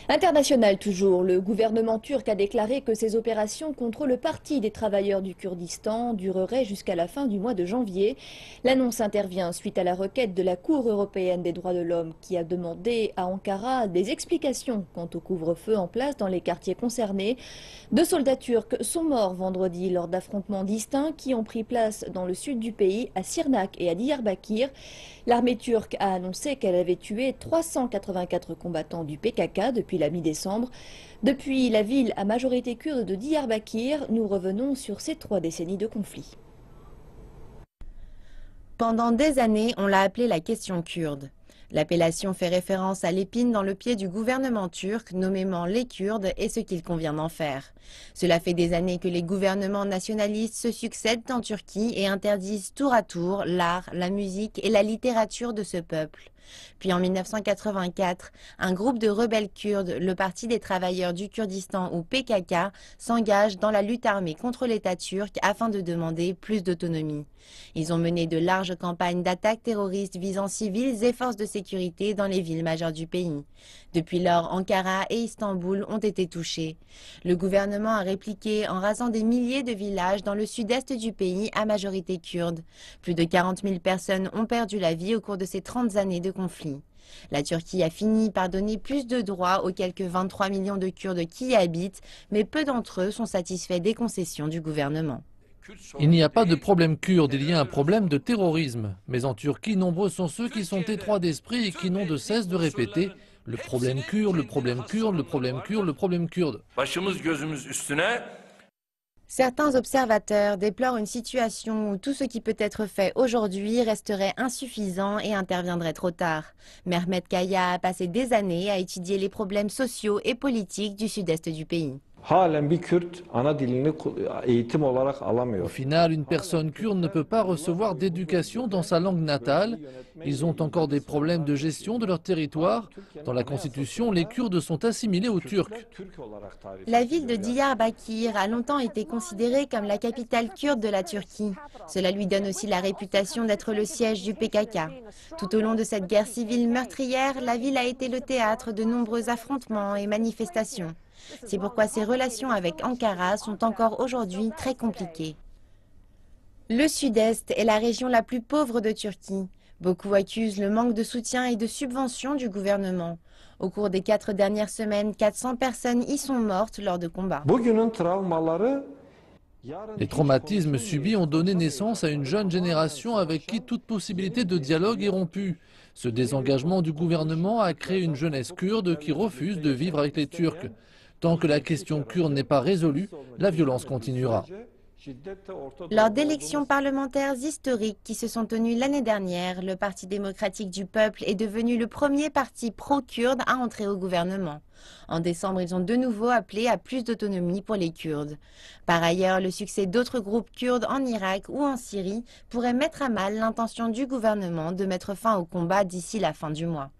International toujours, le gouvernement turc a déclaré que ses opérations contre le Parti des travailleurs du Kurdistan dureraient jusqu'à la fin du mois de janvier. L'annonce intervient suite à la requête de la Cour européenne des droits de l'homme qui a demandé à Ankara des explications quant au couvre-feu en place dans les quartiers concernés. 2 soldats turcs sont morts vendredi lors d'affrontements distincts qui ont pris place dans le sud du pays, à Sirnak et à Diyarbakir. L'armée turque a annoncé qu'elle avait tué 384 combattants du PKK depuis la mi-décembre. Depuis la ville à majorité kurde de Diyarbakir, nous revenons sur ces 3 décennies de conflit. Pendant des années, on l'a appelée la question kurde. L'appellation fait référence à l'épine dans le pied du gouvernement turc, nommément les Kurdes et ce qu'il convient d'en faire. Cela fait des années que les gouvernements nationalistes se succèdent en Turquie et interdisent tour à tour l'art, la musique et la littérature de ce peuple. Puis en 1984, un groupe de rebelles kurdes, le Parti des travailleurs du Kurdistan ou PKK, s'engage dans la lutte armée contre l'État turc afin de demander plus d'autonomie. Ils ont mené de larges campagnes d'attaques terroristes visant civils et forces de sécurité dans les villes majeures du pays. Depuis lors, Ankara et Istanbul ont été touchés. Le gouvernement a répliqué en rasant des milliers de villages dans le sud-est du pays à majorité kurde. Plus de 40 000 personnes ont perdu la vie au cours de ces 30 années de conflit. La Turquie a fini par donner plus de droits aux quelques 23 millions de Kurdes qui y habitent, mais peu d'entre eux sont satisfaits des concessions du gouvernement. Il n'y a pas de problème kurde, il y a un problème de terrorisme. Mais en Turquie, nombreux sont ceux qui sont étroits d'esprit et qui n'ont de cesse de répéter le problème kurde, le problème kurde, le problème kurde, le problème kurde. Certains observateurs déplorent une situation où tout ce qui peut être fait aujourd'hui resterait insuffisant et interviendrait trop tard. Mehmet Kaya a passé des années à étudier les problèmes sociaux et politiques du sud-est du pays. Au final, une personne kurde ne peut pas recevoir d'éducation dans sa langue natale. Ils ont encore des problèmes de gestion de leur territoire. Dans la Constitution, les Kurdes sont assimilés aux Turcs. La ville de Diyarbakir a longtemps été considérée comme la capitale kurde de la Turquie. Cela lui donne aussi la réputation d'être le siège du PKK. Tout au long de cette guerre civile meurtrière, la ville a été le théâtre de nombreux affrontements et manifestations. C'est pourquoi ses relations avec Ankara sont encore aujourd'hui très compliquées. Le sud-est est la région la plus pauvre de Turquie. Beaucoup accusent le manque de soutien et de subventions du gouvernement. Au cours des 4 dernières semaines, 400 personnes y sont mortes lors de combats. Les traumatismes subis ont donné naissance à une jeune génération avec qui toute possibilité de dialogue est rompue. Ce désengagement du gouvernement a créé une jeunesse kurde qui refuse de vivre avec les Turcs. Tant que la question kurde n'est pas résolue, la violence continuera. Lors d'élections parlementaires historiques qui se sont tenues l'année dernière, le Parti démocratique du peuple est devenu le premier parti pro-kurde à entrer au gouvernement. En décembre, ils ont de nouveau appelé à plus d'autonomie pour les Kurdes. Par ailleurs, le succès d'autres groupes kurdes en Irak ou en Syrie pourrait mettre à mal l'intention du gouvernement de mettre fin au combat d'ici la fin du mois.